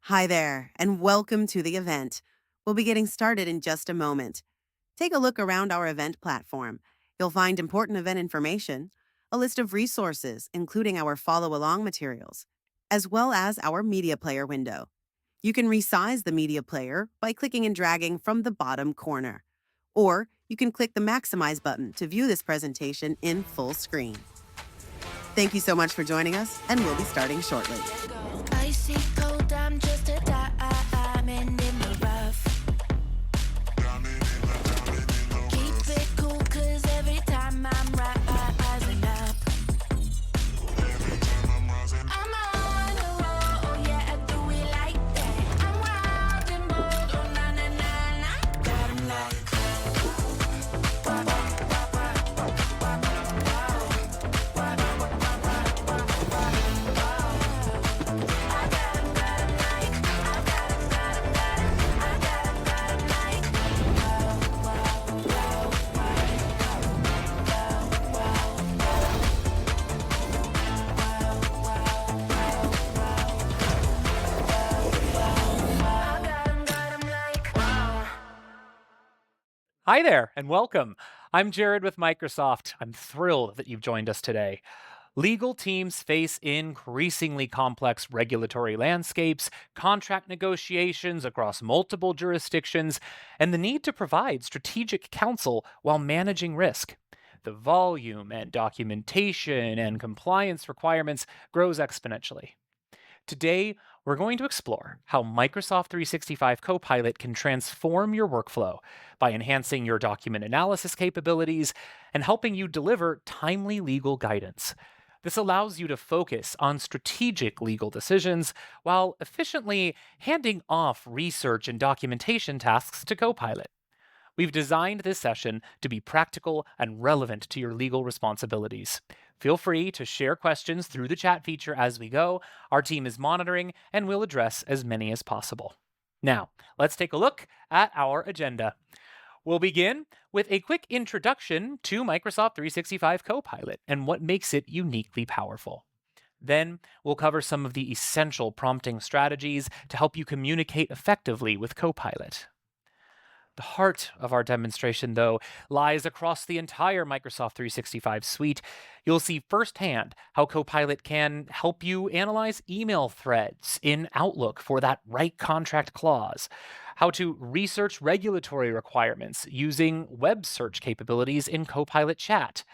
Hi there, and welcome to the event. We'll be getting started in just a moment. Take a look around our event platform. You'll find important event information, a list of resources, including our follow along materials, as well as our media player window. You can resize the media player by clicking and dragging from the bottom corner. Or you can click the Maximize button to view this presentation in full screen. Thank you so much for joining us, and we'll be starting shortly. I see cold, I'm just a diamond in the rough. Keep it cool, cause every time I'm rising up. I'm on a roll, yeah, I do it like that. I'm wild and bold, oh na na na na. Got 'em like Hi there, and welcome. I'm Jared with Microsoft. I'm thrilled that you've joined us today. Legal teams face increasingly complex regulatory landscapes, contract negotiations across multiple jurisdictions, and the need to provide strategic counsel while managing risk. The volume and documentation and compliance requirements grows exponentially. Today, we're going to explore how Microsoft 365 Copilot can transform your workflow by enhancing your document analysis capabilities and helping you deliver timely legal guidance. This allows you to focus on strategic legal decisions while efficiently handing off research and documentation tasks to Copilot. We've designed this session to be practical and relevant to your legal responsibilities. Feel free to share questions through the chat feature as we go. Our team is monitoring and will address as many as possible. Now, let's take a look at our agenda. We'll begin with a quick introduction to Microsoft 365 Copilot and what makes it uniquely powerful. Then, we'll cover some of the essential prompting strategies to help you communicate effectively with Copilot. The heart of our demonstration, though, lies across the entire Microsoft 365 suite. You'll see firsthand how Copilot can help you analyze email threads in Outlook for that right contract clause, how to research regulatory requirements using web search capabilities in Copilot Chat,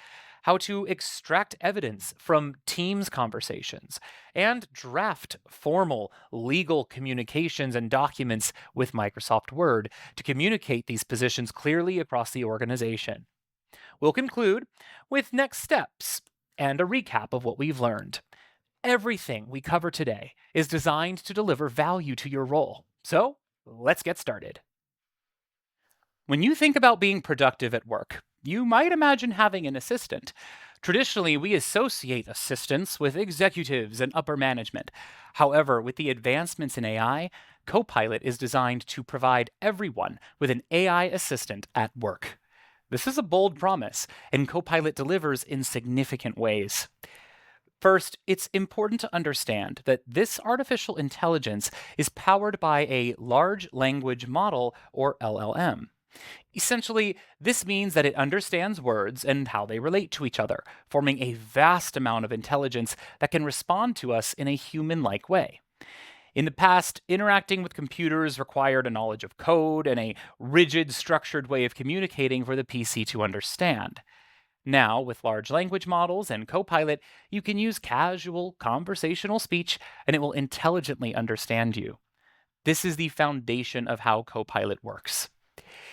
how to extract evidence from Teams conversations, and draft formal legal communications and documents with Microsoft Word to communicate these positions clearly across the organization. We'll conclude with next steps and a recap of what we've learned. Everything we cover today is designed to deliver value to your role. So, let's get started. When you think about being productive at work, you might imagine having an assistant. Traditionally, we associate assistants with executives and upper management. However, with the advancements in AI, Copilot is designed to provide everyone with an AI assistant at work. This is a bold promise, and Copilot delivers in significant ways. First, it's important to understand that this artificial intelligence is powered by a large language model, or LLM. Essentially, this means that it understands words and how they relate to each other, forming a vast amount of intelligence that can respond to us in a human like way. In the past, interacting with computers required a knowledge of code and a rigid, structured way of communicating for the PC to understand. Now, with large language models and Copilot, you can use casual, conversational speech and it will intelligently understand you. This is the foundation of how Copilot works.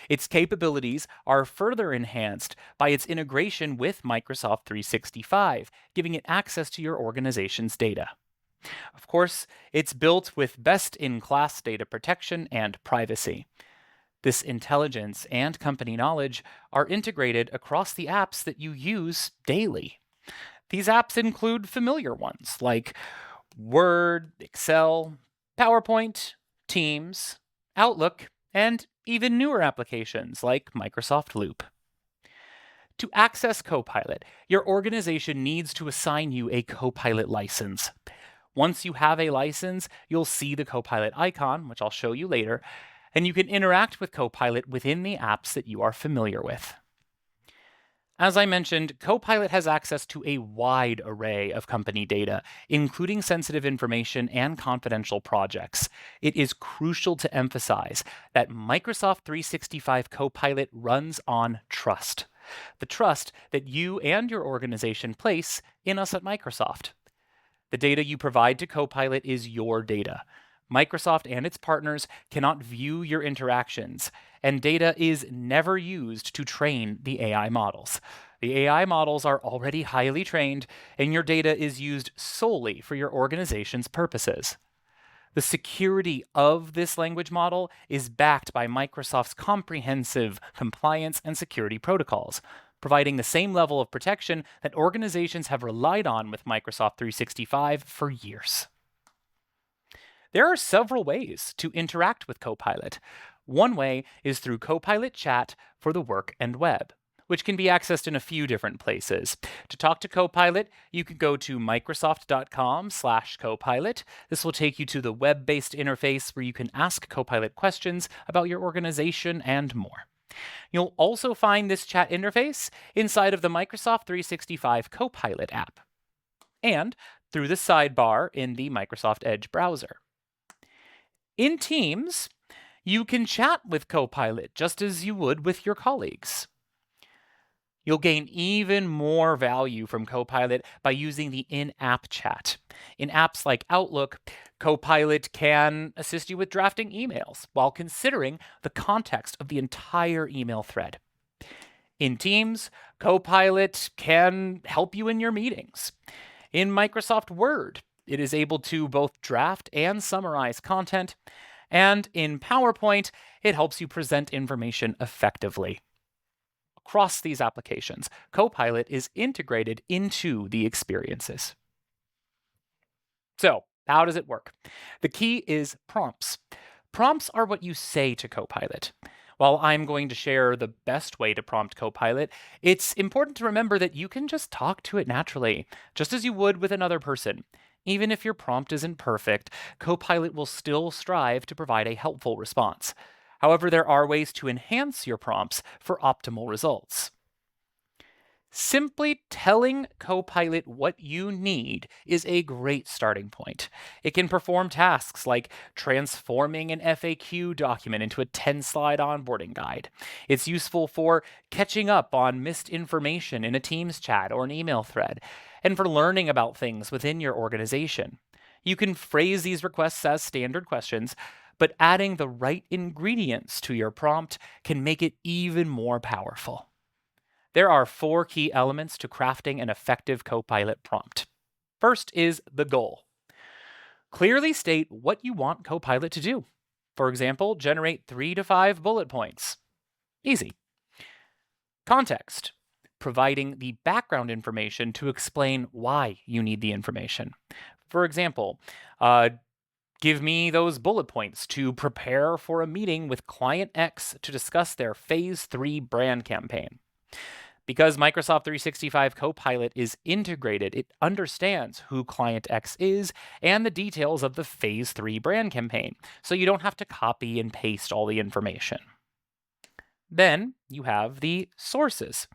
Its capabilities are further enhanced by its integration with Microsoft 365, giving it access to your organization's data. Of course, it's built with best-in-class data protection and privacy. This intelligence and company knowledge are integrated across the apps that you use daily. These apps include familiar ones like Word, Excel, PowerPoint, Teams, Outlook, and even newer applications like Microsoft Loop. To access Copilot, your organization needs to assign you a Copilot license. Once you have a license, you'll see the Copilot icon, which I'll show you later, and you can interact with Copilot within the apps that you are familiar with. As I mentioned, Copilot has access to a wide array of company data, including sensitive information and confidential projects. It is crucial to emphasize that Microsoft 365 Copilot runs on trust. The trust that you and your organization place in us at Microsoft. The data you provide to Copilot is your data. Microsoft and its partners cannot view your interactions, and data is never used to train the AI models. The AI models are already highly trained, and your data is used solely for your organization's purposes. The security of this language model is backed by Microsoft's comprehensive compliance and security protocols, providing the same level of protection that organizations have relied on with Microsoft 365 for years. There are several ways to interact with Copilot. One way is through Copilot Chat for the work and web, which can be accessed in a few different places. To talk to Copilot, you can go to microsoft.com/Copilot. This will take you to the web-based interface where you can ask Copilot questions about your organization and more. You'll also find this chat interface inside of the Microsoft 365 Copilot app and through the sidebar in the Microsoft Edge browser. In Teams, you can chat with Copilot just as you would with your colleagues. You'll gain even more value from Copilot by using the in-app chat. In apps like Outlook, Copilot can assist you with drafting emails while considering the context of the entire email thread. In Teams, Copilot can help you in your meetings. In Microsoft Word, it is able to both draft and summarize content. And in PowerPoint, it helps you present information effectively. Across these applications, Copilot is integrated into the experiences. So, how does it work? The key is prompts. Prompts are what you say to Copilot. While I'm going to share the best way to prompt Copilot, it's important to remember that you can just talk to it naturally, just as you would with another person. Even if your prompt isn't perfect, Copilot will still strive to provide a helpful response. However, there are ways to enhance your prompts for optimal results. Simply telling Copilot what you need is a great starting point. It can perform tasks like transforming an FAQ document into a 10-slide onboarding guide. It's useful for catching up on missed information in a Teams chat or an email thread, and for learning about things within your organization. You can phrase these requests as standard questions, but adding the right ingredients to your prompt can make it even more powerful. There are 4 key elements to crafting an effective Copilot prompt. First is the goal. Clearly state what you want Copilot to do. For example, generate 3 to 5 bullet points. Easy. Context. Providing the background information to explain why you need the information. For example, give me those bullet points to prepare for a meeting with Client X to discuss their Phase 3 brand campaign. Because Microsoft 365 Copilot is integrated, it understands who Client X is and the details of the Phase 3 brand campaign, so you don't have to copy and paste all the information. Then you have the sources.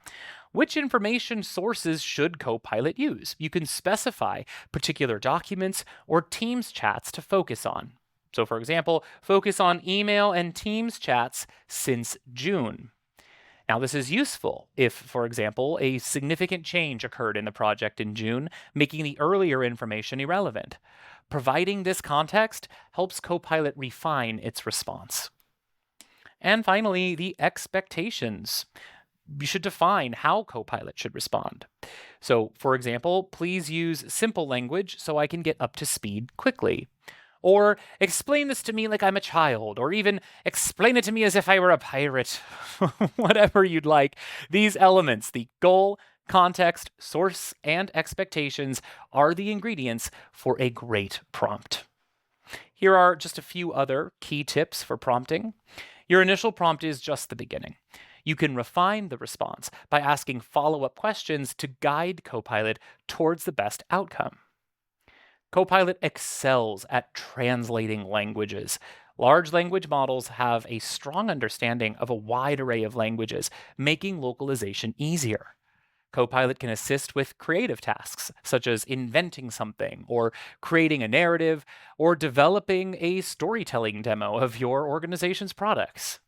Which information sources should Copilot use? You can specify particular documents or Teams chats to focus on. So for example, focus on email and Teams chats since June. Now, this is useful if, for example, a significant change occurred in the project in June, making the earlier information irrelevant. Providing this context helps Copilot refine its response. And finally, the expectations. You should define how Copilot should respond. So, for example, please use simple language so I can get up to speed quickly. Or explain this to me like I'm a child, or even explain it to me as if I were a pirate. Whatever you'd like. These elements, the goal, context, source, and expectations, are the ingredients for a great prompt. Here are just a few other key tips for prompting. Your initial prompt is just the beginning. You can refine the response by asking follow-up questions to guide Copilot towards the best outcome. Copilot excels at translating languages. Large language models have a strong understanding of a wide array of languages, making localization easier. Copilot can assist with creative tasks, such as inventing something, or creating a narrative, or developing a storytelling demo of your organization's products.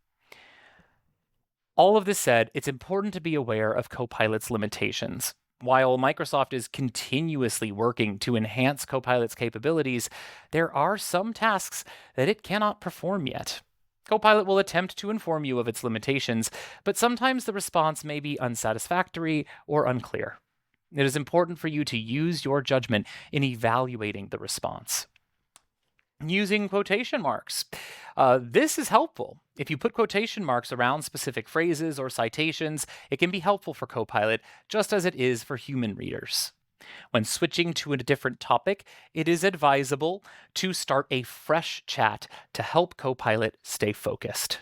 All of this said, it's important to be aware of Copilot's limitations. While Microsoft is continuously working to enhance Copilot's capabilities, there are some tasks that it cannot perform yet. Copilot will attempt to inform you of its limitations, but sometimes the response may be unsatisfactory or unclear. It is important for you to use your judgment in evaluating the response. Using quotation marks. This is helpful. If you put quotation marks around specific phrases or citations, it can be helpful for Copilot, just as it is for human readers. When switching to a different topic, it is advisable to start a fresh chat to help Copilot stay focused.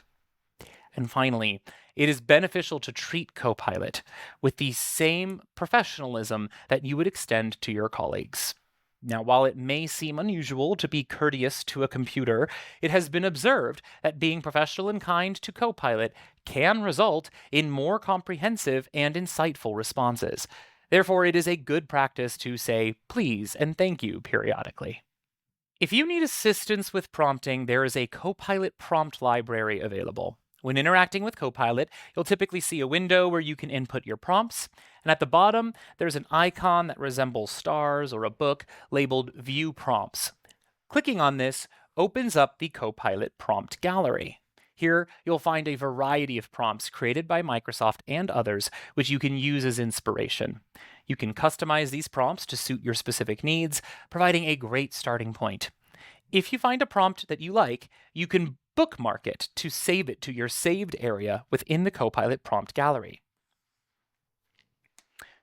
And finally, it is beneficial to treat Copilot with the same professionalism that you would extend to your colleagues. Now, while it may seem unusual to be courteous to a computer, it has been observed that being professional and kind to Copilot can result in more comprehensive and insightful responses. Therefore, it is a good practice to say please and thank you periodically. If you need assistance with prompting, there is a Copilot prompt library available. When interacting with Copilot, you'll typically see a window where you can input your prompts, and at the bottom, there's an icon that resembles stars or a book labeled View Prompts. Clicking on this opens up the Copilot prompt gallery. Here, you'll find a variety of prompts created by Microsoft and others, which you can use as inspiration. You can customize these prompts to suit your specific needs, providing a great starting point. If you find a prompt that you like, you can bookmark it to save it to your saved area within the Copilot prompt gallery.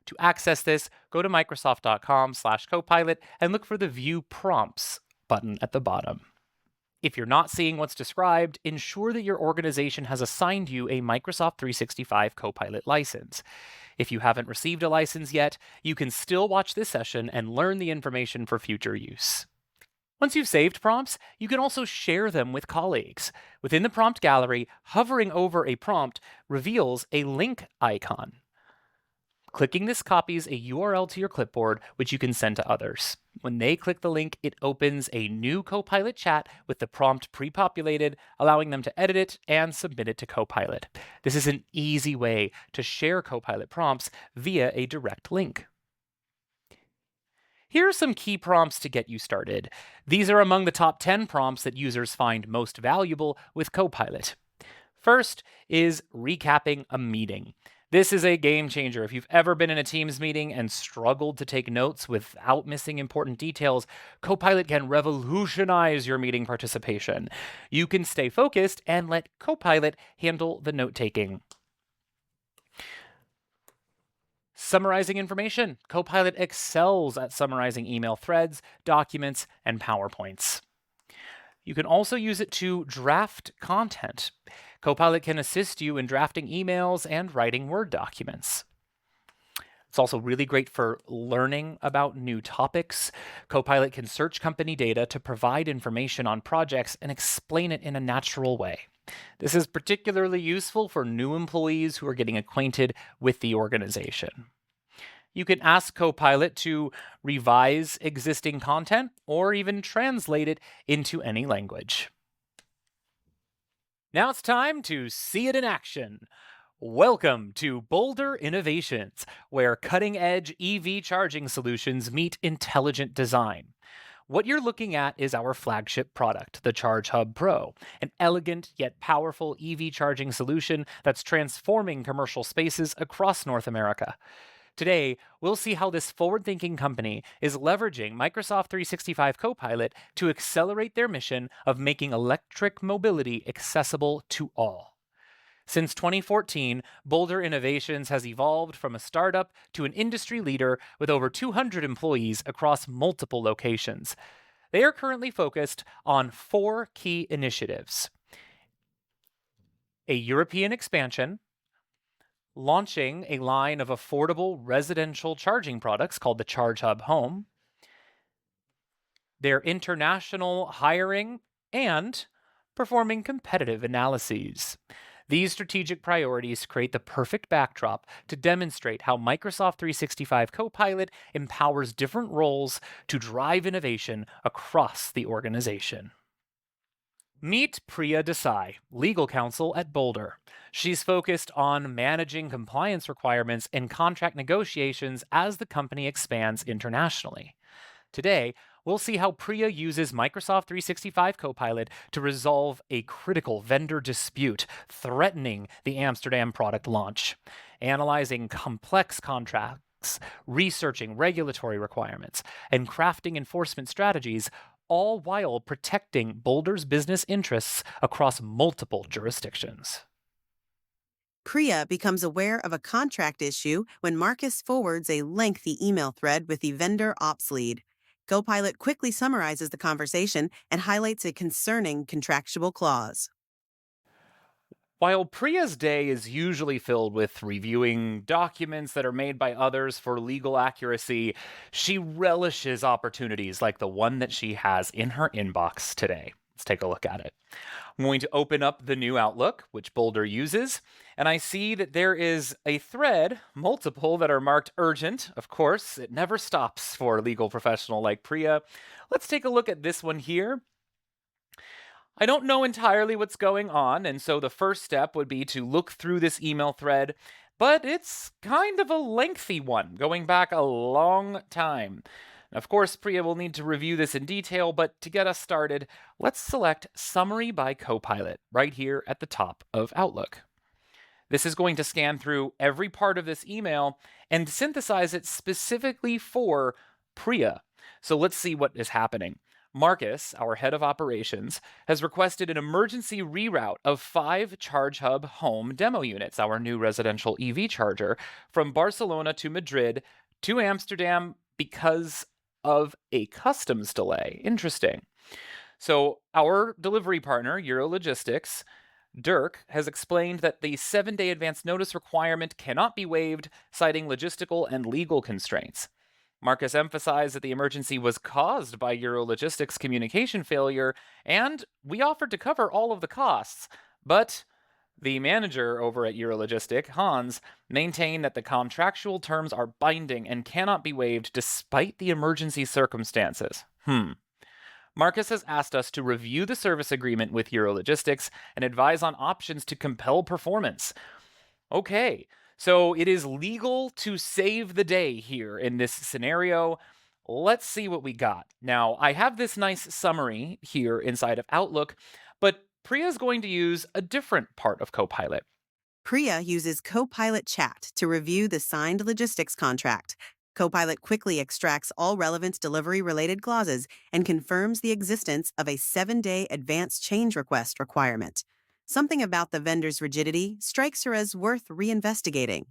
To access this, go to microsoft.com/copilot and look for the View Prompts button at the bottom. If you're not seeing what's described, ensure that your organization has assigned you a Microsoft 365 Copilot license. If you haven't received a license yet, you can still watch this session and learn the information for future use. Once you've saved prompts, you can also share them with colleagues. Within the prompt gallery, hovering over a prompt reveals a link icon. Clicking this copies a URL to your clipboard, which you can send to others. When they click the link, it opens a new Copilot chat with the prompt pre-populated, allowing them to edit it and submit it to Copilot. This is an easy way to share Copilot prompts via a direct link. Here are some key prompts to get you started. These are among the top 10 prompts that users find most valuable with Copilot. First is recapping a meeting. This is a game changer. If you've ever been in a Teams meeting and struggled to take notes without missing important details, Copilot can revolutionize your meeting participation. You can stay focused and let Copilot handle the note-taking. Summarizing information. Copilot excels at summarizing email threads, documents, and PowerPoints. You can also use it to draft content. Copilot can assist you in drafting emails and writing Word documents. It's also really great for learning about new topics. Copilot can search company data to provide information on projects and explain it in a natural way. This is particularly useful for new employees who are getting acquainted with the organization. You can ask Copilot to revise existing content or even translate it into any language. Now it's time to see it in action. Welcome to Boulder Innovations, where cutting-edge EV charging solutions meet intelligent design. What you're looking at is our flagship product, the Charge Hub Pro, an elegant yet powerful EV charging solution that's transforming commercial spaces across North America. Today, we'll see how this forward-thinking company is leveraging Microsoft 365 Copilot to accelerate their mission of making electric mobility accessible to all. Since 2014, Boulder Innovations has evolved from a startup to an industry leader with over 200 employees across multiple locations. They are currently focused on 4 key initiatives: a European expansion, launching a line of affordable residential charging products called the Charge Hub Home, their international hiring, and performing competitive analyses. These strategic priorities create the perfect backdrop to demonstrate how Microsoft 365 Copilot empowers different roles to drive innovation across the organization. Meet Priya Desai, legal counsel at Boulder. She's focused on managing compliance requirements and contract negotiations as the company expands internationally. Today, we'll see how Priya uses Microsoft 365 Copilot to resolve a critical vendor dispute threatening the Amsterdam product launch, analyzing complex contracts, researching regulatory requirements, and crafting enforcement strategies, all while protecting Boulder's business interests across multiple jurisdictions. Priya becomes aware of a contract issue when Marcus forwards a lengthy email thread with the vendor ops lead. Copilot quickly summarizes the conversation and highlights a concerning contractual clause. While Priya's day is usually filled with reviewing documents that are made by others for legal accuracy, she relishes opportunities like the one that she has in her inbox today. Let's take a look at it. I'm going to open up the new Outlook, which Boulder uses, and I see that there is a thread, multiple that are marked urgent. Of course, it never stops for a legal professional like Priya. Let's take a look at this one here. I don't know entirely what's going on, and so the first step would be to look through this email thread, but it's kind of a lengthy one, going back a long time. Of course, Priya will need to review this in detail, but to get us started, let's select Summary by Copilot right here at the top of Outlook. This is going to scan through every part of this email and synthesize it specifically for Priya. So let's see what is happening. Marcus, our head of operations, has requested an emergency reroute of 5 Charge Hub home demo units, our new residential EV charger, from Barcelona to Madrid to Amsterdam because of a customs delay. Interesting. So, our delivery partner, Eurologistics, Dirk, has explained that the 7-day advance notice requirement cannot be waived, citing logistical and legal constraints. Marcus emphasized that the emergency was caused by Eurologistics' communication failure, and we offered to cover all of the costs. But the manager over at Eurologistic, Hans, maintained that the contractual terms are binding and cannot be waived despite the emergency circumstances. Marcus has asked us to review the service agreement with Eurologistics and advise on options to compel performance. Okay, so it is legal to save the day here in this scenario. Let's see what we got. Now, I have this nice summary here inside of Outlook, but Priya's going to use a different part of Copilot. Priya uses Copilot Chat to review the signed logistics contract. Copilot quickly extracts all relevant delivery-related clauses and confirms the existence of a 7-day advance change request requirement. Something about the vendor's rigidity strikes her as worth reinvestigating.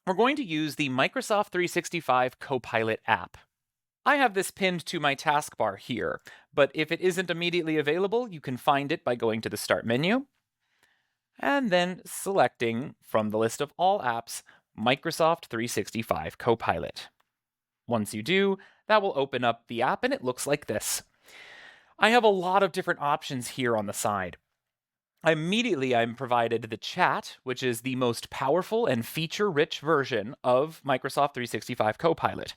We're going to use the Microsoft 365 Copilot app. I have this pinned to my taskbar here, but if it isn't immediately available, you can find it by going to the Start menu and then selecting from the list of all apps, Microsoft 365 Copilot. Once you do, that will open up the app and it looks like this. I have a lot of different options here on the side. Immediately, I'm provided the chat, which is the most powerful and feature-rich version of Microsoft 365 Copilot.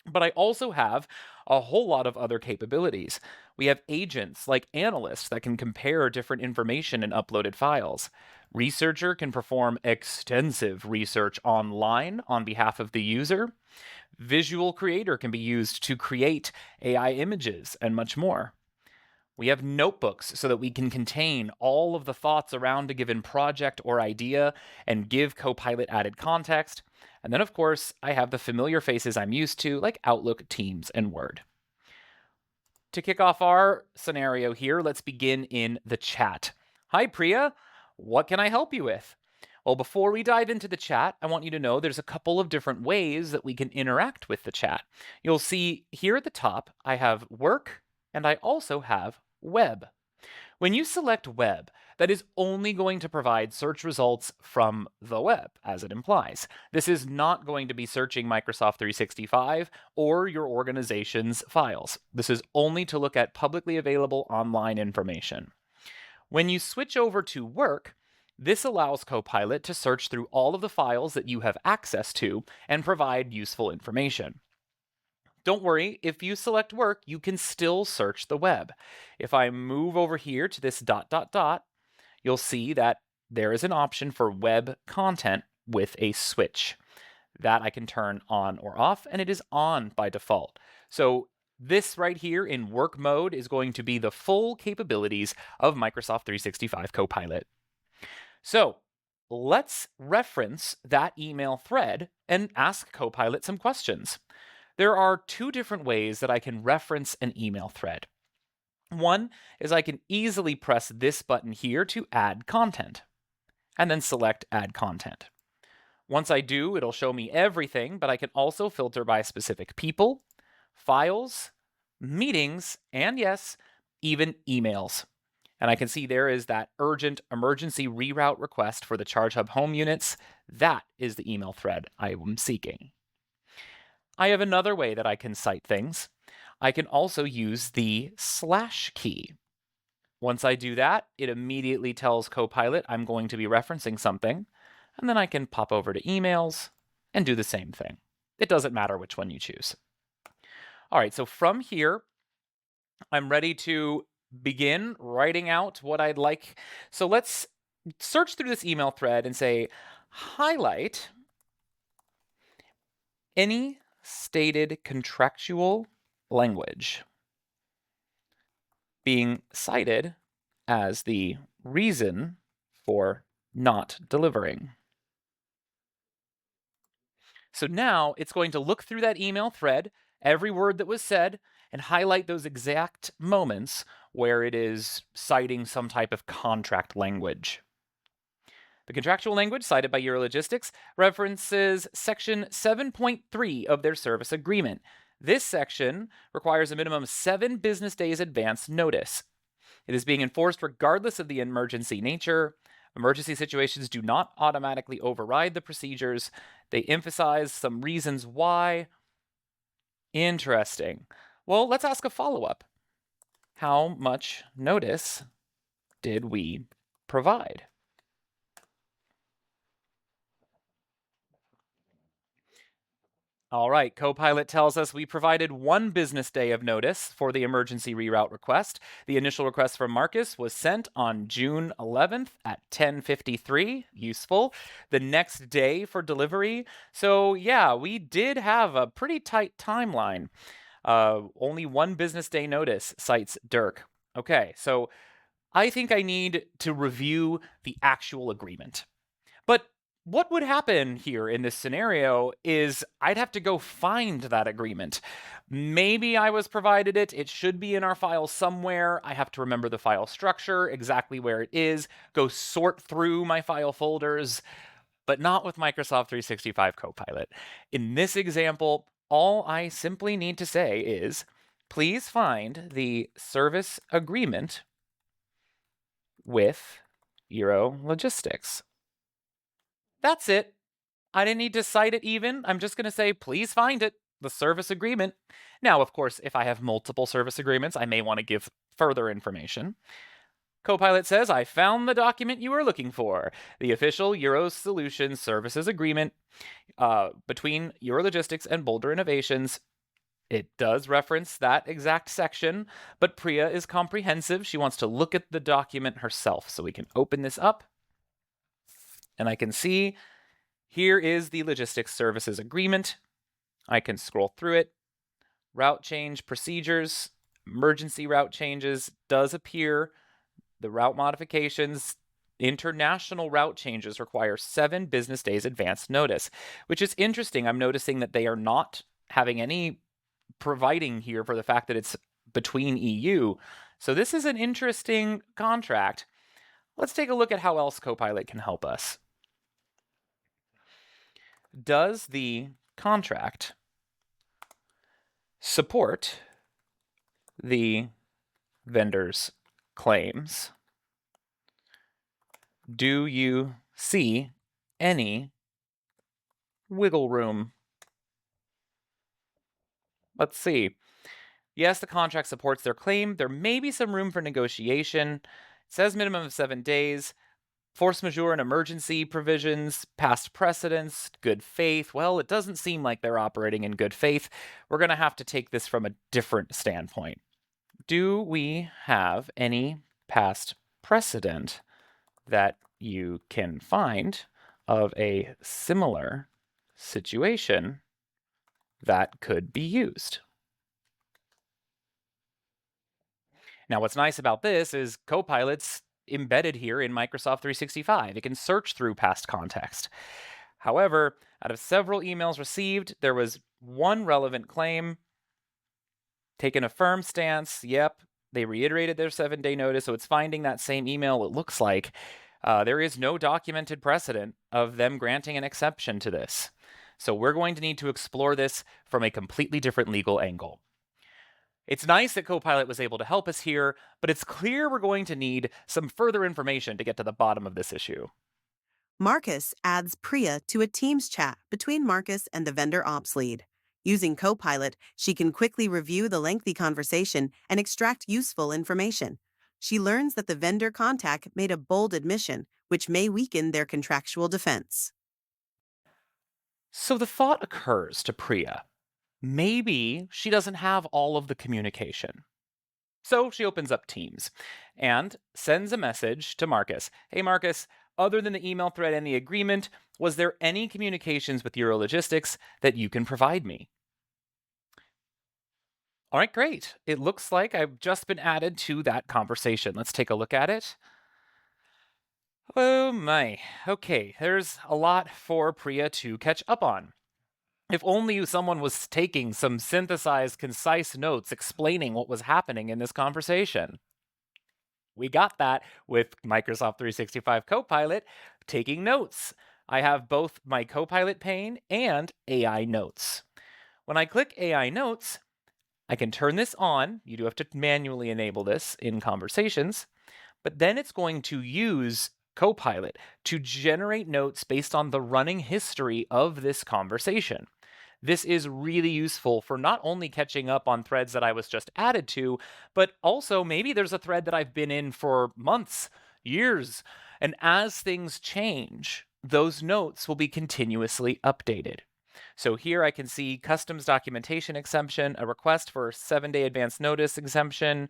But I also have a whole lot of other capabilities. We have agents like analysts that can compare different information in uploaded files. Researcher can perform extensive research online on behalf of the user. Visual Creator can be used to create AI images and much more. We have notebooks so that we can contain all of the thoughts around a given project or idea and give Copilot added context. And then, of course, I have the familiar faces I'm used to, like Outlook, Teams, and Word. To kick off our scenario here, let's begin in the chat. Hi, Priya. What can I help you with? Well, before we dive into the chat, I want you to know there's a couple of different ways that we can interact with the chat. You'll see here at the top, I have work, and I also have web. When you select web, that is only going to provide search results from the web, as it implies. This is not going to be searching Microsoft 365 or your organization's files. This is only to look at publicly available online information. When you switch over to work, this allows Copilot to search through all of the files that you have access to and provide useful information. Don't worry, if you select work, you can still search the web. If I move over here to this dot dot dot, you'll see that there is an option for web content with a switch. That I can turn on or off, and it is on by default. So this right here in work mode is going to be the full capabilities of Microsoft 365 Copilot. So let's reference that email thread and ask Copilot some questions. There are two different ways that I can reference an email thread. One is I can easily press this button here to add content, and then select Add Content. Once I do, it'll show me everything, but I can also filter by specific people, files, meetings, and yes, even emails. And I can see there is that urgent emergency reroute request for the ChargeHub home units. That is the email thread I am seeking. I have another way that I can cite things. I can also use the slash key. Once I do that, it immediately tells Copilot I'm going to be referencing something, and then I can pop over to emails and do the same thing. It doesn't matter which one you choose. All right, so from here, I'm ready to begin writing out what I'd like. So let's search through this email thread and say, highlight any stated contractual language being cited as the reason for not delivering. So now it's going to look through that email thread, every word that was said, and highlight those exact moments where it is citing some type of contract language. The contractual language cited by Eurologistics references Section 7.3 of their service agreement. This section requires a minimum of 7 business days advance notice. It is being enforced regardless of the emergency nature. Emergency situations do not automatically override the procedures. They emphasize some reasons why. Interesting. Well, let's ask a follow-up. How much notice did we provide? All right, Copilot tells us we provided 1 business day of notice for the emergency reroute request. The initial request from Marcus was sent on June 11th at 10:53. Useful. The next day for delivery. So yeah, we did have a pretty tight timeline. Only 1 business day notice, cites Dirk. Okay, so I think I need to review the actual agreement. But what would happen here in this scenario is I'd have to go find that agreement. Maybe I was provided it. It should be in our file somewhere. I have to remember the file structure, exactly where it is, go sort through my file folders, but not with Microsoft 365 Copilot. In this example, all I simply need to say is, please find the service agreement with Eurologistics. That's it. I didn't need to cite it even. I'm just going to say, please find it, the service agreement. Now, of course, if I have multiple service agreements, I may want to give further information. Copilot says, I found the document you were looking for, the official Euro Solutions Services Agreement between Eurologistics and Boulder Innovations. It does reference that exact section, but Priya is comprehensive. She wants to look at the document herself. So we can open this up. And I can see here is the Logistics Services Agreement. I can scroll through it. Route change procedures, emergency route changes does appear. The route modifications, international route changes require 7 business days advance notice, which is interesting. I'm noticing that they are not having any providing here for the fact that it's between EU. So this is an interesting contract. Let's take a look at how else Copilot can help us. Does the contract support the vendor's claims, do you see any wiggle room? Let's see. Yes, the contract supports their claim. There may be some room for negotiation. It says minimum of 7 days. Force majeure and emergency provisions, past precedents, good faith. Well, it doesn't seem like they're operating in good faith. We're going to have to take this from a different standpoint. Do we have any past precedent that you can find of a similar situation that could be used? Now, what's nice about this is Copilot's embedded here in Microsoft 365. It can search through past context. However, out of several emails received, there was one relevant claim, taken a firm stance. Yep, they reiterated their 7-day notice, so it's finding that same email, it looks like. There is no documented precedent of them granting an exception to this. So we're going to need to explore this from a completely different legal angle. It's nice that Copilot was able to help us here, but it's clear we're going to need some further information to get to the bottom of this issue. Marcus adds Priya to a Teams chat between Marcus and the vendor ops lead. Using Copilot, she can quickly review the lengthy conversation and extract useful information. She learns that the vendor contact made a bold admission, which may weaken their contractual defense. So the thought occurs to Priya. Maybe she doesn't have all of the communication. So she opens up Teams and sends a message to Marcus. Hey, Marcus, other than the email thread and the agreement, was there any communications with Eurologistics that you can provide me? All right, great. It looks like I've just been added to that conversation. Let's take a look at it. Oh my. Okay, there's a lot for Priya to catch up on. If only someone was taking some synthesized, concise notes explaining what was happening in this conversation. We got that with Microsoft 365 Copilot taking notes. I have both my Copilot pane and AI Notes. When I click AI Notes, I can turn this on. You do have to manually enable this in conversations, but then it's going to use Copilot to generate notes based on the running history of this conversation. This is really useful for not only catching up on threads that I was just added to, but also maybe there's a thread that I've been in for months, years, and as things change, those notes will be continuously updated. So here I can see customs documentation exemption, a request for 7-day advance notice exemption,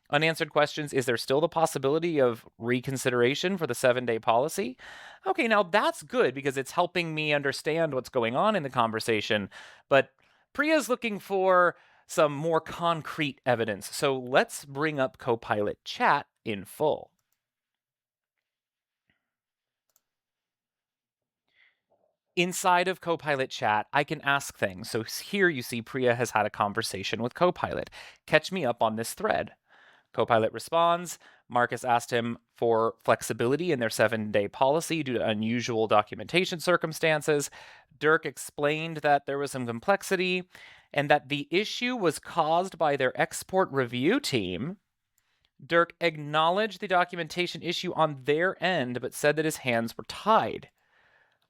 unanswered questions. Is there still the possibility of reconsideration for the 7-day policy? Okay, now that's good because it's helping me understand what's going on in the conversation. But Priya's looking for some more concrete evidence. So let's bring up Copilot Chat in full. Inside of Copilot Chat, I can ask things. So here you see Priya has had a conversation with Copilot. Catch me up on this thread. Copilot responds. Marcus asked him for flexibility in their 7-day policy due to unusual documentation circumstances. Dirk explained that there was some complexity and that the issue was caused by their export review team. Dirk acknowledged the documentation issue on their end, but said that his hands were tied.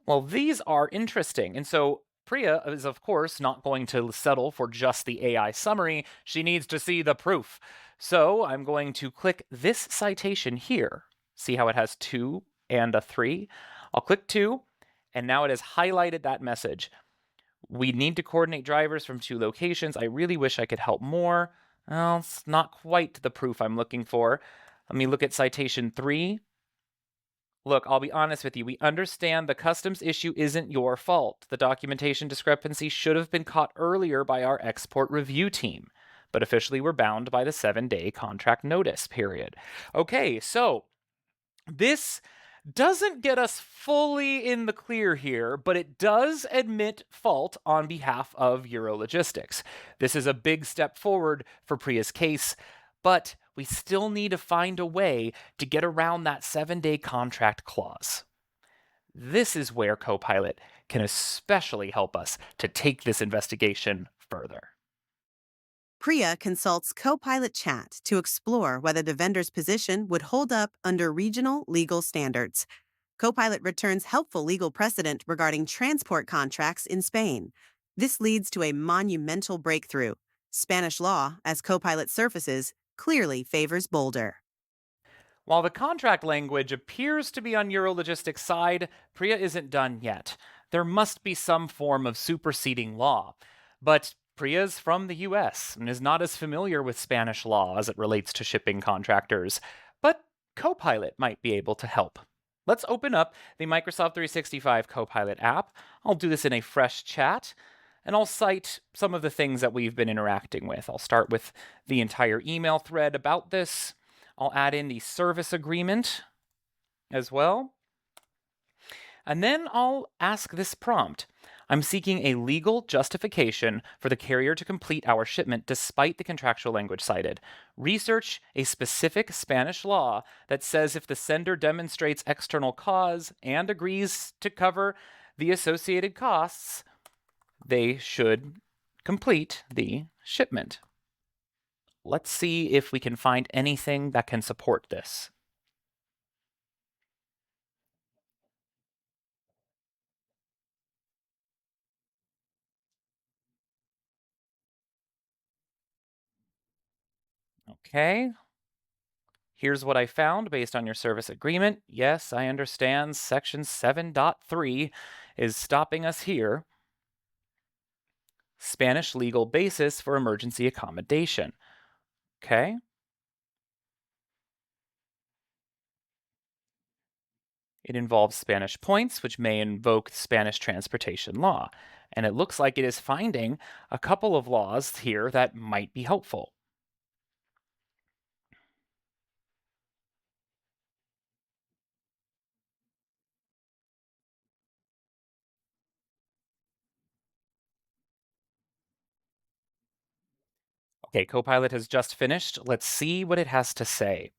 Well, these are interesting. And so Priya is, of course, not going to settle for just the AI summary. She needs to see the proof. So I'm going to click this citation here. See how it has 2 and a 3? I'll click 2, and now it has highlighted that message. We need to coordinate drivers from 2 locations. I really wish I could help more. Well, it's not quite the proof I'm looking for. Let me look at citation 3. Look, I'll be honest with you. We understand the customs issue isn't your fault. The documentation discrepancy should have been caught earlier by our export review team, but officially we're bound by the 7-day contract notice period. Okay, so this doesn't get us fully in the clear here, but it does admit fault on behalf of Eurologistics. This is a big step forward for Priya's case, but we still need to find a way to get around that 7-day contract clause. This is where Copilot can especially help us to take this investigation further. Priya consults Copilot Chat to explore whether the vendor's position would hold up under regional legal standards. Copilot returns helpful legal precedent regarding transport contracts in Spain. This leads to a monumental breakthrough. Spanish law, as Copilot surfaces, clearly favors Boulder. While the contract language appears to be on Eurologistics' side, Priya isn't done yet. There must be some form of superseding law. But Priya's from the US and is not as familiar with Spanish law as it relates to shipping contractors. But Copilot might be able to help. Let's open up the Microsoft 365 Copilot app. I'll do this in a fresh chat, and I'll cite some of the things that we've been interacting with. I'll start with the entire email thread about this. I'll add in the service agreement as well. And then I'll ask this prompt. I'm seeking a legal justification for the carrier to complete our shipment despite the contractual language cited. Research a specific Spanish law that says if the sender demonstrates external cause and agrees to cover the associated costs, they should complete the shipment. Let's see if we can find anything that can support this. Okay. Here's what I found based on your service agreement. Yes, I understand section 7.3 is stopping us here. Spanish legal basis for emergency accommodation. Okay. It involves Spanish points, which may invoke Spanish transportation law. And it looks like it is finding a couple of laws here that might be helpful. Okay, Copilot has just finished. Let's see what it has to say.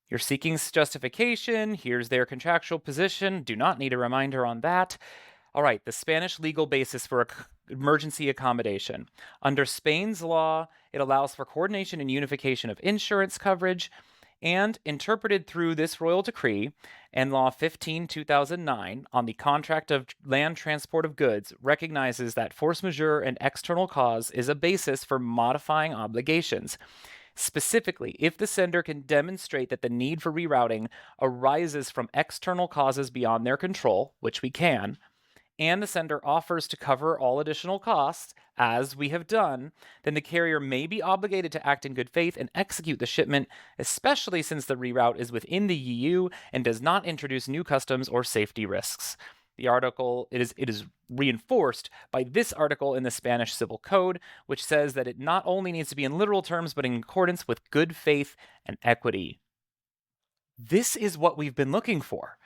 You're seeking justification. Here's their contractual position. Do not need a reminder on that. All right, the Spanish legal basis for emergency accommodation. Under Spain's law, it allows for coordination and unification of insurance coverage, and interpreted through this royal decree and Law 15/2009 on the contract of land transport of goods recognizes that force majeure and external cause is a basis for modifying obligations. Specifically, if the sender can demonstrate that the need for rerouting arises from external causes beyond their control, which we can, and the sender offers to cover all additional costs, as we have done, then the carrier may be obligated to act in good faith and execute the shipment, especially since the reroute is within the EU and does not introduce new customs or safety risks. The article it is reinforced by this article in the Spanish Civil Code, which says that it not only needs to be in literal terms, but in accordance with good faith and equity. This is what we've been looking for.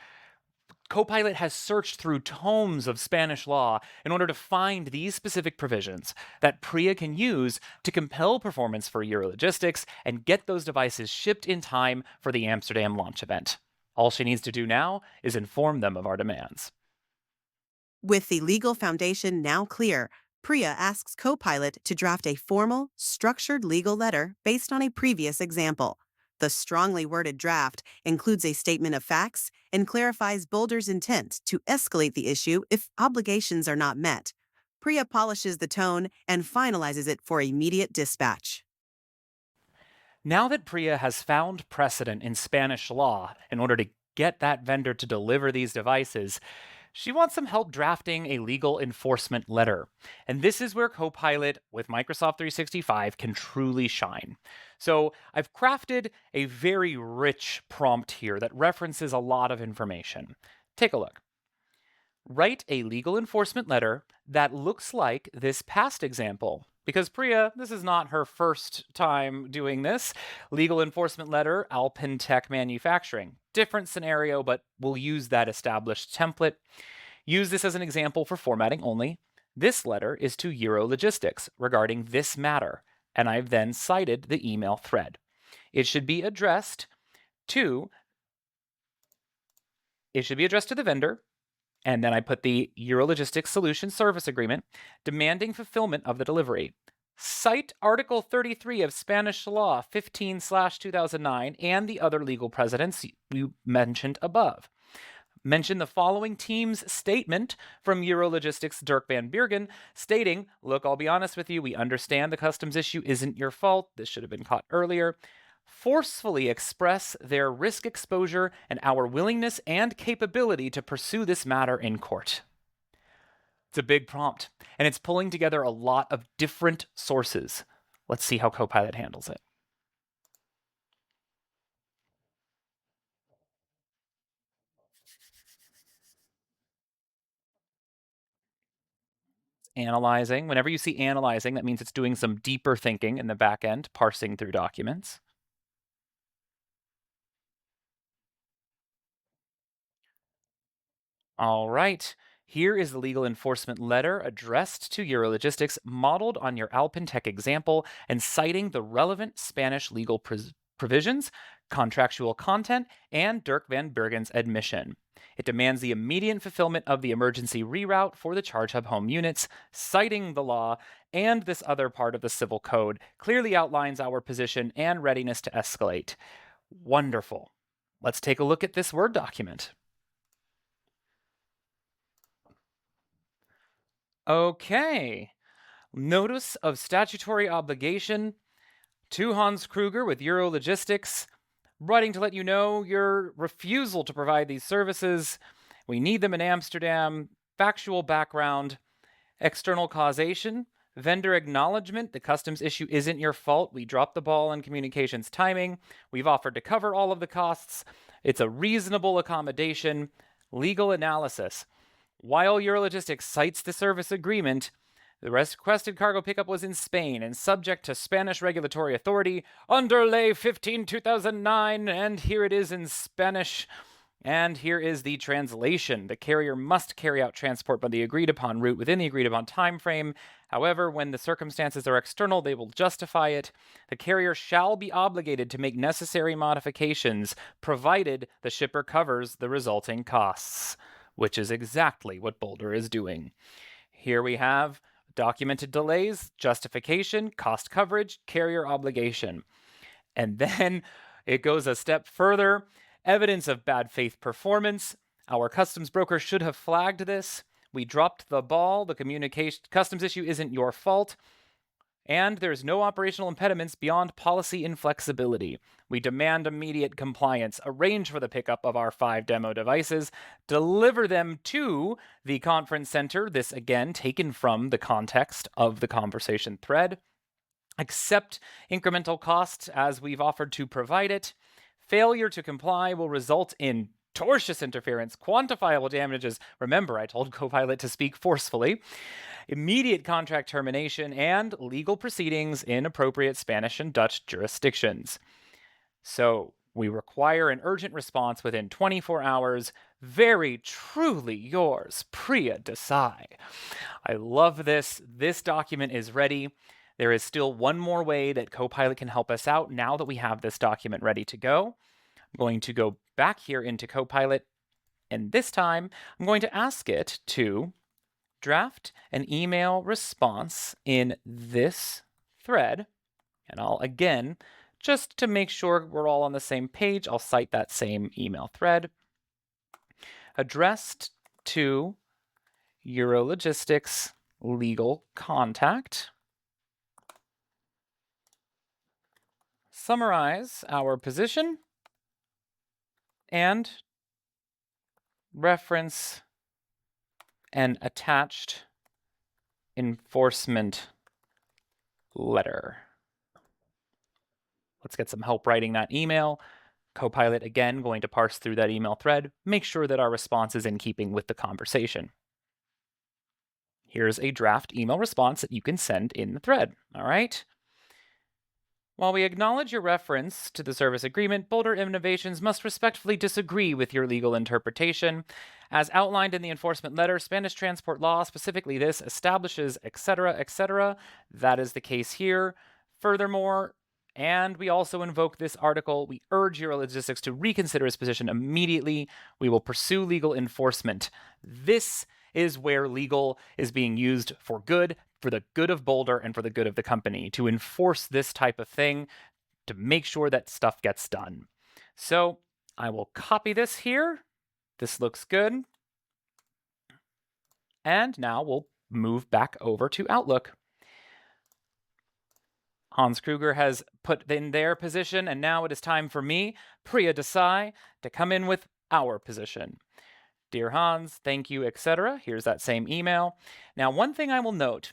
Copilot has searched through tomes of Spanish law in order to find these specific provisions that Priya can use to compel performance for Eurologistics and get those devices shipped in time for the Amsterdam launch event. All she needs to do now is inform them of our demands. With the legal foundation now clear, Priya asks Copilot to draft a formal, structured legal letter based on a previous example. The strongly worded draft includes a statement of facts and clarifies Boulder's intent to escalate the issue if obligations are not met. Priya polishes the tone and finalizes it for immediate dispatch. Now that Priya has found precedent in Spanish law in order to get that vendor to deliver these devices, she wants some help drafting a legal enforcement letter. And this is where Copilot with Microsoft 365 can truly shine. So I've crafted a very rich prompt here that references a lot of information. Take a look. Write a legal enforcement letter that looks like this past example. Because Priya, this is not her first time doing this. Legal enforcement letter, Alpentech Manufacturing. Different scenario, but we'll use that established template. Use this as an example for formatting only. This letter is to Eurologistics regarding this matter, and I've then cited the email thread. It should be addressed to the vendor, and then I put the Eurologistics Solution Service Agreement demanding fulfillment of the delivery. Cite Article 33 of Spanish Law 15/2009 and the other legal precedents you mentioned above. Mention the following team's statement from Eurologistics' Dirk van Bergen stating, look, I'll be honest with you, we understand the customs issue isn't your fault. This should have been caught earlier. Forcefully express their risk exposure and our willingness and capability to pursue this matter in court. It's a big prompt, and it's pulling together a lot of different sources. Let's see how Copilot handles it. Analyzing. Whenever you see analyzing, that means it's doing some deeper thinking in the back end, parsing through documents. All right. Here is the legal enforcement letter addressed to Eurologistics, modeled on your Alpentech example and citing the relevant Spanish legal provisions, contractual content, and Dirk van Bergen's admission. It demands the immediate fulfillment of the emergency reroute for the Charge Hub home units, citing the law and this other part of the civil code, clearly outlines our position and readiness to escalate. Wonderful. Let's take a look at this Word document. Okay. Notice of statutory obligation to Hans Kruger with Eurologistics, writing to let you know your refusal to provide these services. We need them in Amsterdam. Factual background, external causation, vendor acknowledgement. The customs issue isn't your fault. We dropped the ball in communications timing. We've offered to cover all of the costs. It's a reasonable accommodation. Legal analysis. While Eurologistics cites the service agreement, the requested cargo pickup was in Spain and subject to Spanish regulatory authority under Ley 15/2009, and here it is in Spanish. And here is the translation. The carrier must carry out transport by the agreed upon route within the agreed upon time frame. However, when the circumstances are external, they will justify it. The carrier shall be obligated to make necessary modifications, provided the shipper covers the resulting costs, which is exactly what Boulder is doing. Here we have documented delays, justification, cost coverage, carrier obligation. And then it goes a step further. Evidence of bad faith performance. Our customs broker should have flagged this. We dropped the ball. The customs issue isn't your fault. And there's no operational impediments beyond policy inflexibility. We demand immediate compliance. Arrange for the pickup of our 5 demo devices. Deliver them to the conference center. This, again, taken from the context of the conversation thread. Accept incremental costs as we've offered to provide it. Failure to comply will result in tortious interference, quantifiable damages. Remember, I told Copilot to speak forcefully. Immediate contract termination, and legal proceedings in appropriate Spanish and Dutch jurisdictions. So we require an urgent response within 24 hours. Very truly yours, Priya Desai. I love this. This document is ready. There is still one more way that Copilot can help us out now that we have this document ready to go. I'm going to go back here into Copilot, and this time I'm going to ask it to draft an email response in this thread. And I'll, again, just to make sure we're all on the same page, I'll cite that same email thread. Addressed to Eurologistics legal contact. Summarize our position and reference an attached enforcement letter. Let's get some help writing that email. Copilot, again, going to parse through that email thread, make sure that our response is in keeping with the conversation. Here's a draft email response that you can send in the thread, all right? While we acknowledge your reference to the service agreement, Boulder Innovations must respectfully disagree with your legal interpretation. As outlined in the enforcement letter, Spanish transport law, specifically this, establishes, etc., etc. That is the case here. Furthermore, and we also invoke this article, we urge Eurologistics to reconsider its position immediately. We will pursue legal enforcement. This is where legal is being used for good. for the good of Boulder and for the good of the company to enforce this type of thing to make sure that stuff gets done. So I will copy this here. This looks good. And now we'll move back over to Outlook. Hans Kruger has put in their position, and now it is time for me, Priya Desai, to come in with our position. Dear Hans, thank you, etc. Here's that same email. Now, one thing I will note,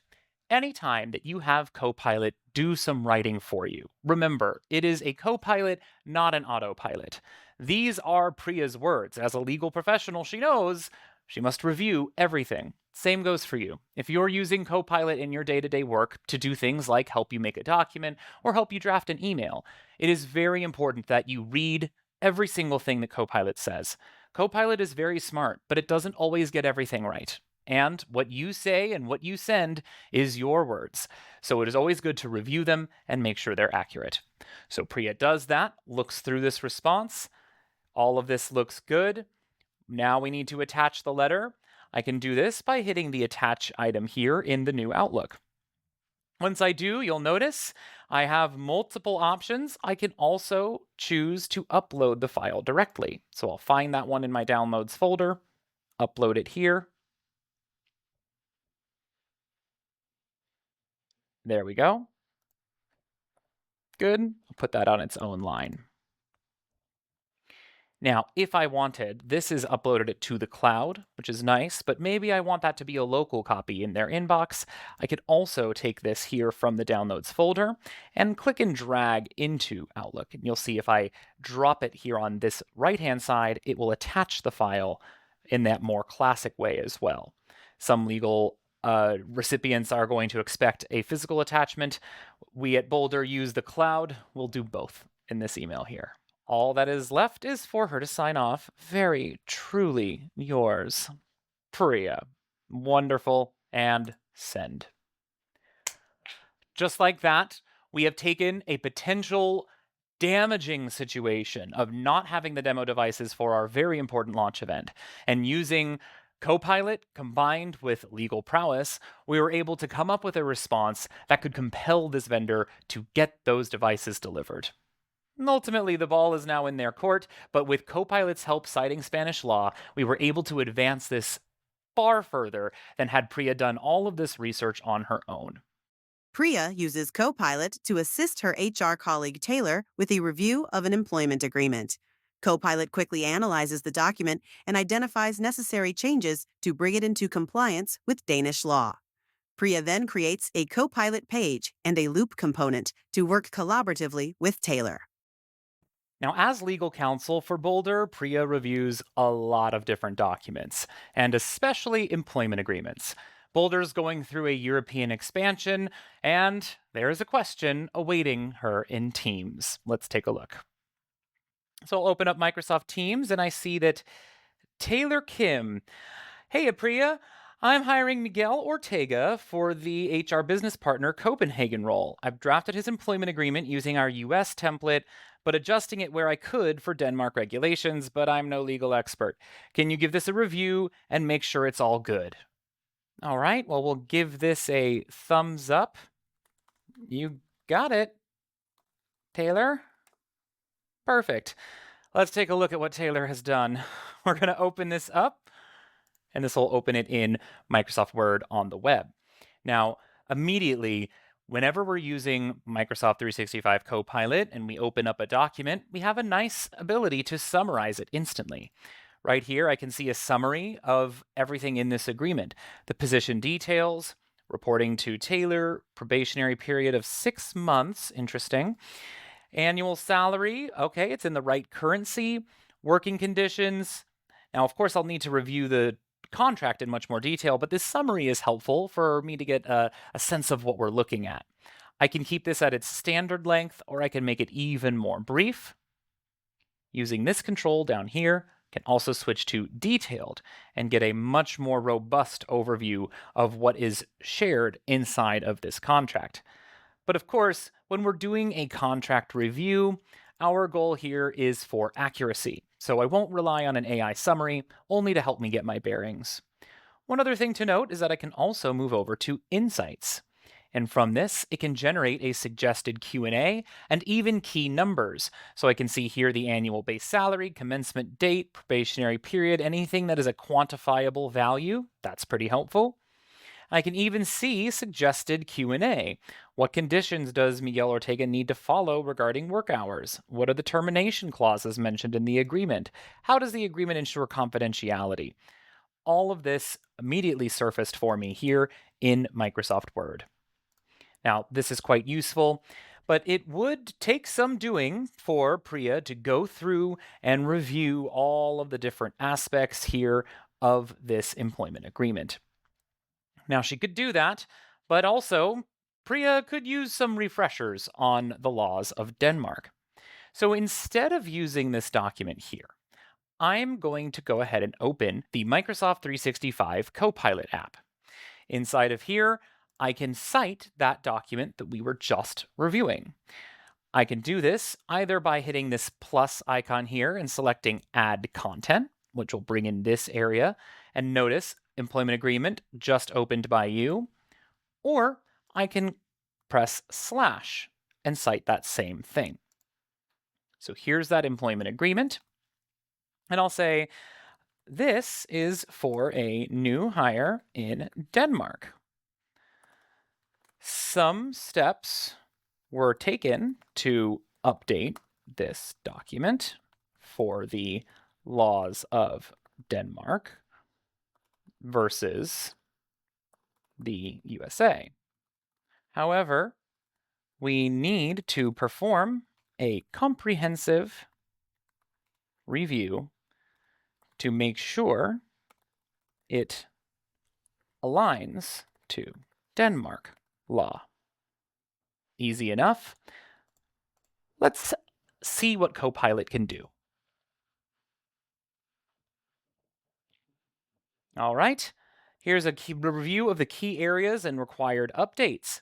anytime that you have Copilot do some writing for you, remember, it is a Copilot, not an autopilot. These are Priya's words. As a legal professional, she knows she must review everything. Same goes for you. If you're using Copilot in your day-to-day work to do things like help you make a document or help you draft an email, it is very important that you read every single thing that Copilot says. Copilot is very smart, but it doesn't always get everything right. And what you say and what you send is your words. So it is always good to review them and make sure they're accurate. So Priya does that, looks through this response. All of this looks good. Now we need to attach the letter. I can do this by hitting the attach item here in the new Outlook. Once I do, you'll notice I have multiple options. I can also choose to upload the file directly. So I'll find that one in my downloads folder, upload it here. There we go. Good. I'll put that on its own line. Now, if I wanted, this is uploaded it to the cloud, which is nice, but maybe I want that to be a local copy in their inbox. I could also take this here from the downloads folder and click and drag into Outlook. And you'll see if I drop it here on this right-hand side, it will attach the file in that more classic way as well. Some legal recipients are going to expect a physical attachment. We at Boulder use the cloud. We'll do both in this email here. All that is left is for her to sign off. Very truly yours, Priya. Wonderful, and send. Just like that, we have taken a potential damaging situation of not having the demo devices for our very important launch event, and using Copilot combined with legal prowess, we were able to come up with a response that could compel this vendor to get those devices delivered. Ultimately, the ball is now in their court, but with Copilot's help citing Spanish law, we were able to advance this far further than had Priya done all of this research on her own. Priya uses Copilot to assist her HR colleague Taylor with a review of an employment agreement. Copilot quickly analyzes the document and identifies necessary changes to bring it into compliance with Danish law. Priya then creates a Copilot page and a loop component to work collaboratively with Taylor. Now, as legal counsel for Boulder, Priya reviews a lot of different documents, and especially employment agreements. Boulder's going through a European expansion, and there is a question awaiting her in Teams. Let's take a look. So I'll open up Microsoft Teams, and I see that Taylor Kim. Hey, Priya. I'm hiring Miguel Ortega for the HR business partner Copenhagen role. I've drafted his employment agreement using our US template, but adjusting it where I could for Denmark regulations, but I'm no legal expert. Can you give this a review and make sure it's all good? All right, well, we'll give this a thumbs up. You got it, Taylor. Perfect. Let's take a look at what Taylor has done. We're going to open this up, and this will open it in Microsoft Word on the web. Now, immediately, whenever we're using Microsoft 365 Copilot and we open up a document, we have a nice ability to summarize it instantly. Right here, I can see a summary of everything in this agreement. The position details, reporting to Taylor, probationary period of 6 months, interesting. Annual salary, okay, it's in the right currency. Working conditions. Now, of course, I'll need to review the contract in much more detail, but this summary is helpful for me to get a sense of what we're looking at. I can keep this at its standard length, or I can make it even more brief. Using this control down here, can also switch to detailed and get a much more robust overview of what is shared inside of this contract. But of course, when we're doing a contract review, our goal here is for accuracy. So I won't rely on an AI summary, only to help me get my bearings. One other thing to note is that I can also move over to Insights. And from this, it can generate a suggested Q&A and even key numbers. So I can see here the annual base salary, commencement date, probationary period, anything that is a quantifiable value. That's pretty helpful. I can even see suggested Q&A. What conditions does Miguel Ortega need to follow regarding work hours? What are the termination clauses mentioned in the agreement? How does the agreement ensure confidentiality? All of this immediately surfaced for me here in Microsoft Word. Now, this is quite useful, but it would take some doing for Priya to go through and review all of the different aspects here of this employment agreement. Now, she could do that, but also Priya could use some refreshers on the laws of Denmark. So instead of using this document here, I'm going to go ahead and open the Microsoft 365 Copilot app. Inside of here, I can cite that document that we were just reviewing. I can do this either by hitting this plus icon here and selecting Add Content, which will bring in this area. And notice employment agreement just opened by you. Or I can press slash and cite that same thing. So here's that employment agreement. And I'll say, this is for a new hire in Denmark. Some steps were taken to update this document for the laws of Denmark versus the USA. However, we need to perform a comprehensive review to make sure it aligns to Denmark law. Easy enough. Let's see what Copilot can do. All right, here's a review of the key areas and required updates.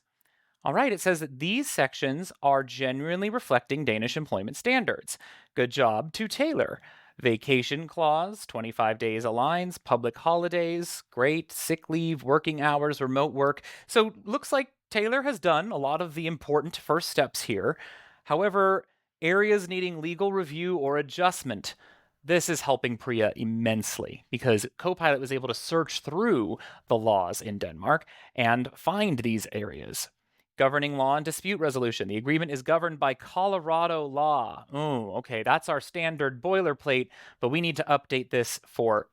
All right, it says that these sections are genuinely reflecting Danish employment standards. Good job to Taylor. Vacation clause, 25 days aligns, public holidays, great, sick leave, working hours, remote work. So looks like Taylor has done a lot of the important first steps here. However, areas needing legal review or adjustment. This is helping Priya immensely because Copilot was able to search through the laws in Denmark and find these areas. Governing law and dispute resolution. The agreement is governed by Colorado law. Oh, okay, that's our standard boilerplate, but we need to update this for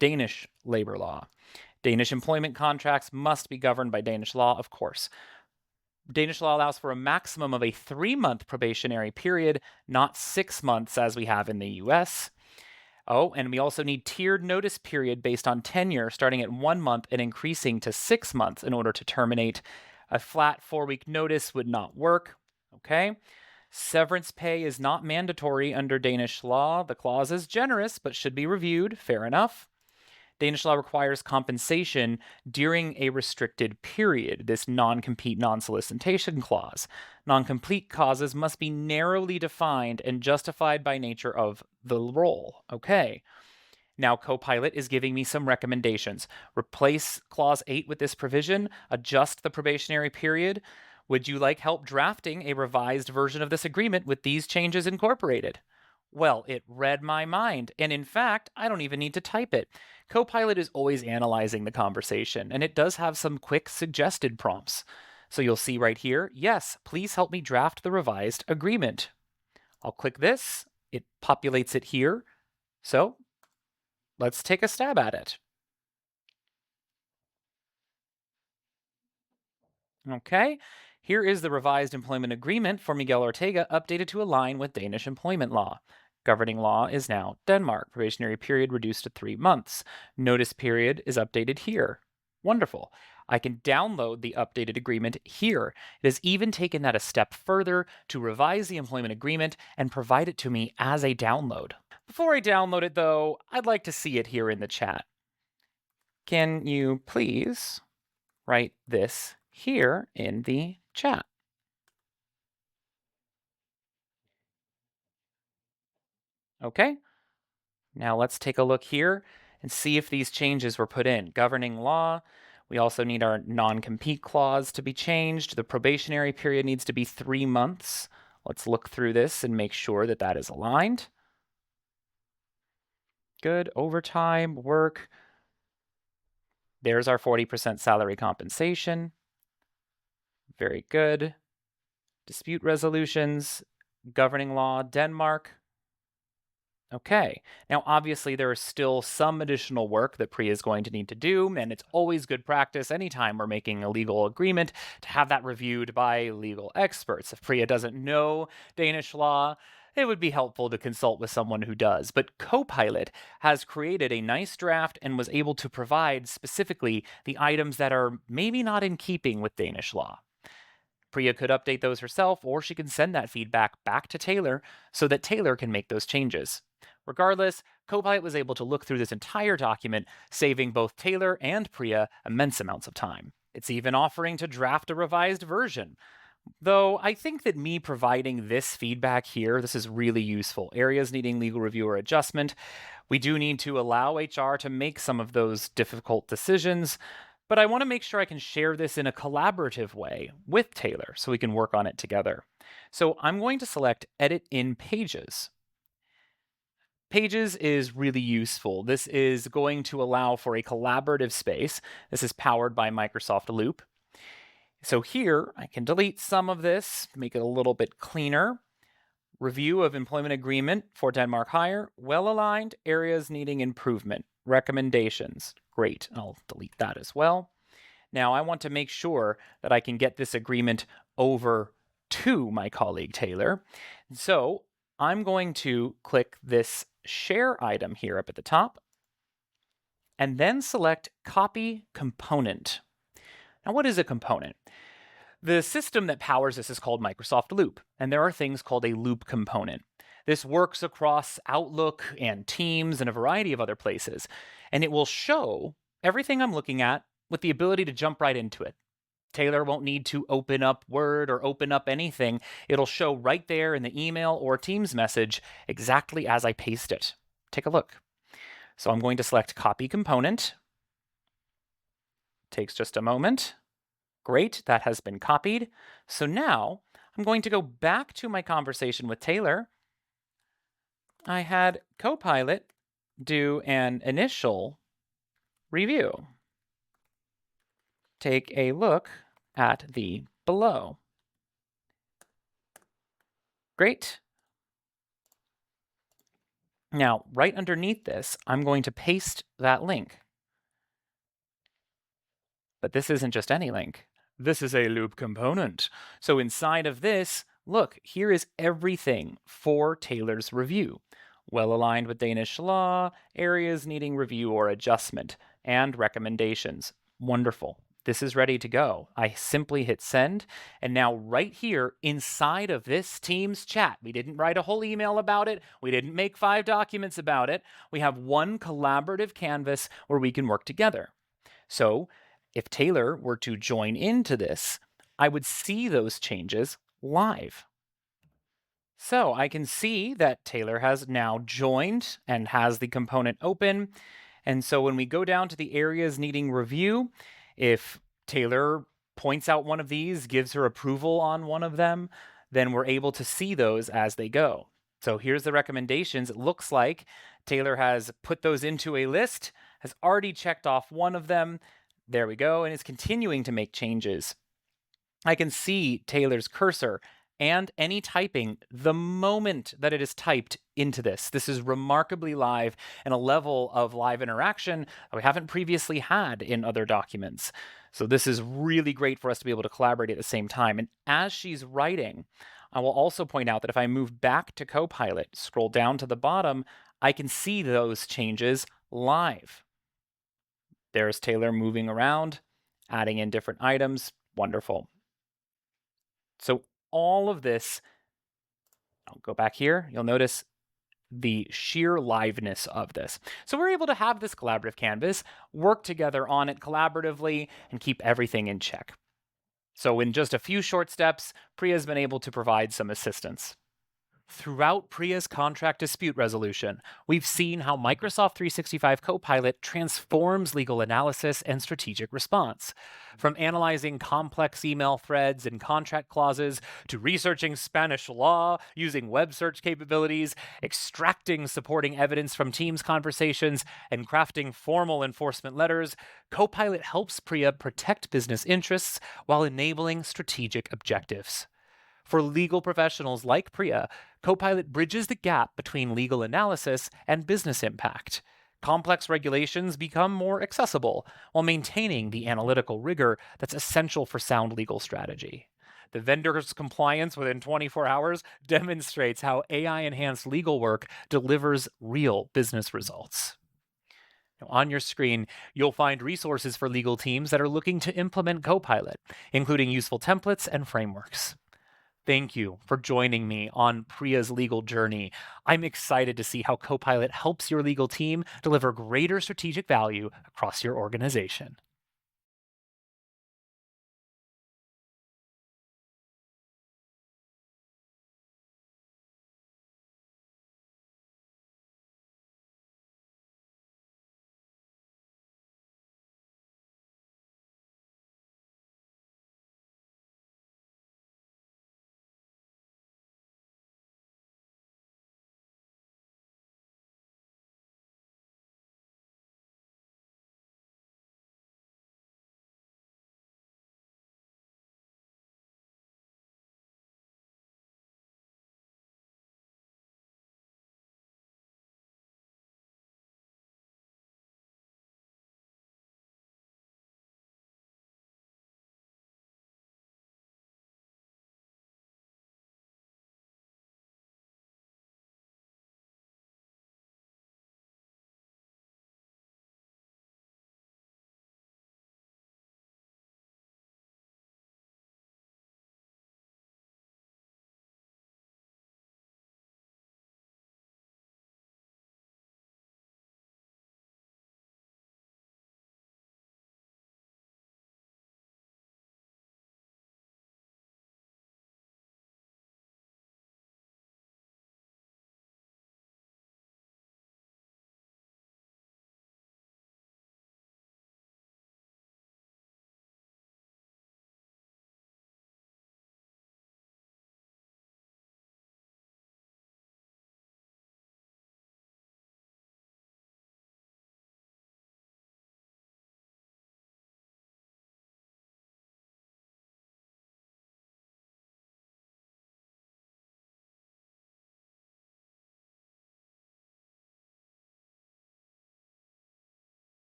Danish labor law. Danish employment contracts must be governed by Danish law, of course. Danish law allows for a maximum of a 3-month probationary period, not 6 months as we have in the US. Oh, and we also need tiered notice period based on tenure, starting at 1 month and increasing to 6 months in order to terminate. A flat 4-week notice would not work. Okay. Severance pay is not mandatory under Danish law. The clause is generous, but should be reviewed. Fair enough. Danish law requires compensation during a restricted period, this non-compete, non-solicitation clause. Non-compete causes must be narrowly defined and justified by nature of the role. Okay. Now, Copilot is giving me some recommendations. Replace Clause 8 with this provision, adjust the probationary period. Would you like help drafting a revised version of this agreement with these changes incorporated? Well, it read my mind, and in fact, I don't even need to type it. Copilot is always analyzing the conversation, and it does have some quick suggested prompts. So you'll see right here, yes, please help me draft the revised agreement. I'll click this, it populates it here. So let's take a stab at it. Okay, here is the revised employment agreement for Miguel Ortega updated to align with Danish employment law. Governing law is now Denmark. Probationary period reduced to 3 months. Notice period is updated here. Wonderful. I can download the updated agreement here. It has even taken that a step further to revise the employment agreement and provide it to me as a download. Before I download it, though, I'd like to see it here in the chat. Can you please write this here in the chat? Okay, now let's take a look here. and see if these changes were put in. Governing law, we also need our non-compete clause to be changed. The probationary period needs to be 3 months. Let's look through this and make sure that that is aligned. Good. Overtime, work. There's our 40% salary compensation. Very good. Dispute resolutions, governing law, Denmark. Okay, now obviously there is still some additional work that Priya is going to need to do, and it's always good practice anytime we're making a legal agreement to have that reviewed by legal experts. If Priya doesn't know Danish law, it would be helpful to consult with someone who does. But Copilot has created a nice draft and was able to provide specifically the items that are maybe not in keeping with Danish law. Priya could update those herself, or she can send that feedback back to Taylor so that Taylor can make those changes. Regardless, Copilot was able to look through this entire document, saving both Taylor and Priya immense amounts of time. It's even offering to draft a revised version. Though I think that me providing this feedback here, this is really useful. Areas needing legal review or adjustment. We do need to allow HR to make some of those difficult decisions, but I want to make sure I can share this in a collaborative way with Taylor so we can work on it together. So I'm going to select Edit in Pages. Pages is really useful. This is going to allow for a collaborative space. This is powered by Microsoft Loop. So here I can delete some of this, make it a little bit cleaner. Review of employment agreement for Denmark hire, well-aligned, areas needing improvement, recommendations. Great, I'll delete that as well. Now I want to make sure that I can get this agreement over to my colleague Taylor. So I'm going to click this share item here up at the top, and then select Copy Component. Now, what is a component? The system that powers this is called Microsoft Loop, and there are things called a loop component. This works across Outlook and Teams and a variety of other places, and it will show everything I'm looking at with the ability to jump right into it. Taylor won't need to open up Word or open up anything. It'll show right there in the email or Teams message exactly as I paste it. Take a look. So I'm going to select Copy Component. Takes just a moment. Great, that has been copied. So now I'm going to go back to my conversation with Taylor. I had Copilot do an initial review. Take a look at the below. Great. Now, right underneath this, I'm going to paste that link. But this isn't just any link. This is a loop component. So inside of this, look, here is everything for Taylor's review. Well aligned with Danish law, areas needing review or adjustment, and recommendations. Wonderful. This is ready to go. I simply hit send, and now right here inside of this Teams chat, we didn't write a whole email about it. We didn't make 5 documents about it. We have one collaborative canvas where we can work together. So if Taylor were to join into this, I would see those changes live. So I can see that Taylor has now joined and has the component open. And so when we go down to the areas needing review, if Taylor points out one of these, gives her approval on one of them, then we're able to see those as they go. So here's the recommendations. It looks like Taylor has put those into a list, has already checked off one of them. There we go, and is continuing to make changes. I can see Taylor's cursor and any typing the moment that it is typed into this. This is remarkably live and a level of live interaction that we haven't previously had in other documents. So this is really great for us to be able to collaborate at the same time. And as she's writing, I will also point out that if I move back to Copilot, scroll down to the bottom, I can see those changes live. There's Taylor moving around, adding in different items. Wonderful. So all of this, I'll go back here, you'll notice the sheer liveness of this. So we're able to have this collaborative canvas, work together on it collaboratively, and keep everything in check. So in just a few short steps, Priya's been able to provide some assistance. Throughout Priya's contract dispute resolution, we've seen how Microsoft 365 Copilot transforms legal analysis and strategic response. From analyzing complex email threads and contract clauses to researching Spanish law using web search capabilities, extracting supporting evidence from Teams conversations, and crafting formal enforcement letters, Copilot helps Priya protect business interests while enabling strategic objectives. For legal professionals like Priya, Copilot bridges the gap between legal analysis and business impact. Complex regulations become more accessible while maintaining the analytical rigor that's essential for sound legal strategy. The vendor's compliance within 24 hours demonstrates how AI enhanced legal work delivers real business results. Now, on your screen, you'll find resources for legal teams that are looking to implement Copilot, including useful templates and frameworks. Thank you for joining me on Priya's legal journey. I'm excited to see how Copilot helps your legal team deliver greater strategic value across your organization.